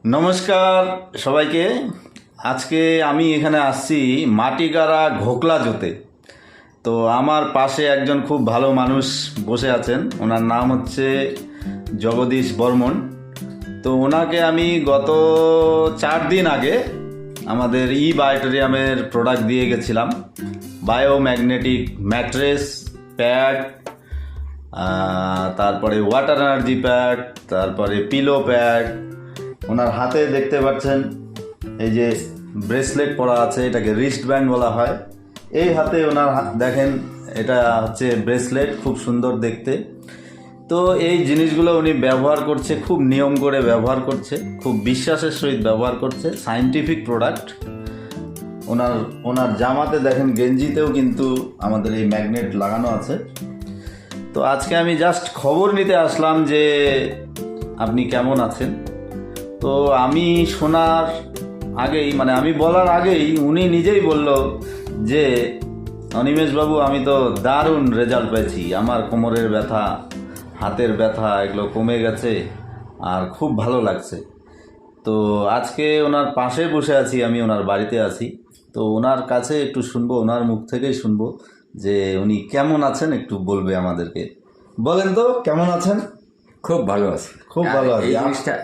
নমস্কার সবাইকে। আজকে আমি এখানে আসছি মাটিগাড়া ঘোকলা জোতে। তো আমার পাশে একজন খুব ভালো মানুষ বসে আছেন, ওনার নাম হচ্ছে জগদীশ বর্মন। তো ওনাকে আমি গত 4 দিন আগে আমাদের বায়োটেরিয়ামের প্রোডাক্ট দিয়ে গেছিলাম, বায়োম্যাগনেটিক ম্যাট্রেস প্যাড, তারপরে ওয়াটার এনার্জি প্যাড, তারপরে পিলো প্যাড। ওনার হাতে দেখতে পাচ্ছেন এই যে ব্রেসলেট পরা আছে, এটাকে রিস্ট ব্যান্ড বলা হয়। এই হাতে ওনার দেখেন, এটা হচ্ছে ব্রেসলেট, খুব সুন্দর দেখতে। তো এই জিনিসগুলো উনি ব্যবহার করছে, খুব নিয়ম করে ব্যবহার করছে, খুব বিশ্বাসের সহিত ব্যবহার করছে, সায়েন্টিফিক প্রোডাক্ট। ওনার জামাতে দেখেন, গেঞ্জিতেও কিন্তু আমাদের এই ম্যাগনেট লাগানো আছে। তো আজকে আমি জাস্ট খবর নিতে আসলাম যে আপনি কেমন আছেন। তো আমি শোনার আগেই, মানে আমি বলার আগেই উনি নিজেই বলল যে অনিমেষবাবু, আমি তো দারুণ রেজাল্ট পেয়েছি, আমার কোমরের ব্যথা, হাতের ব্যথা এগুলো কমে গেছে আর খুব ভালো লাগছে। তো আজকে ওনার পাশে বসে আছি, আমি ওনার বাড়িতে আছি। তো ওনার কাছে একটু শুনবো, ওনার মুখ থেকেই শুনবো যে উনি কেমন আছেন, একটু বলবে আমাদেরকে। বলেন তো, কেমন আছেন? খুব ভালো আছে, খুব ভালো আছি।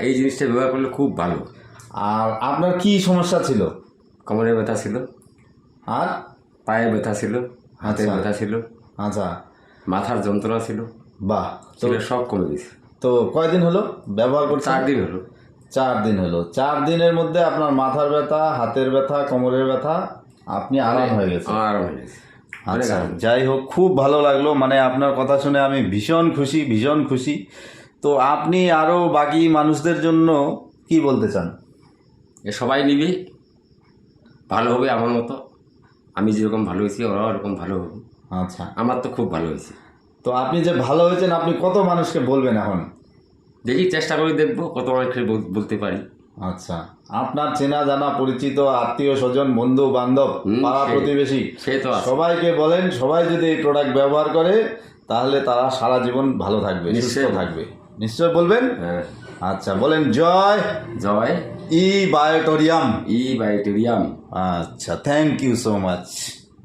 এই জিনিসটা ব্যবহার করলে খুব ভালো। আর আপনার কি সমস্যা ছিল? কোমরের ব্যথা ছিল, আর পায়ে ব্যথা ছিল, হাতের আচ্ছা। ব্যথা ছিল, আচ্ছা, মাথার যন্ত্রণা ছিল, বাহ। তো সেটা সব কমে গেছে। তো কয়দিন হলো ব্যবহার করছেন? 4 দিন হলো। 4 দিন হলো। 4 দিনের মধ্যে আপনার মাথার ব্যথা, হাতের ব্যথা, কোমরের ব্যথা আপনি আরাম হয়ে গেছে? আরাম হয়ে গেছে। আচ্ছা, যাই হোক, খুব ভালো লাগলো। মানে আপনার কথা শুনে আমি ভীষণ খুশি, ভীষণ খুশি। তো আপনি আরও বাকি মানুষদের জন্য কি বলতে চান? এ সবাই নিবি, ভালো হবে আমার মতো। আমি যেরকম ভালো হয়েছি ওরাও এরকম ভালো হবে। আচ্ছা, আমার তো খুব ভালো হয়েছে। তো আপনি যে ভালো হয়েছেন, আপনি কত মানুষকে বলবেন এখন? দেখি, চেষ্টা করে দেখবো কত মানুষকে বলতে পারি। আচ্ছা, আপনার চেনা জানা পরিচিত আত্মীয় স্বজন, বন্ধু বান্ধব, পাড়া প্রতিবেশী সে তো আছে। সবাইকে বলেন, সবাই যদি এই প্রোডাক্ট ব্যবহার করে তাহলে তারা সারা জীবন ভালো থাকবে, সুস্থ থাকবে। নিশ্চয় বলবেন? হ্যাঁ। আচ্ছা, বলেন জয় জয় বায়োটেরিয়াম। বায়োটেরিয়াম। আচ্ছা, থ্যাংক ইউ সো মাচ।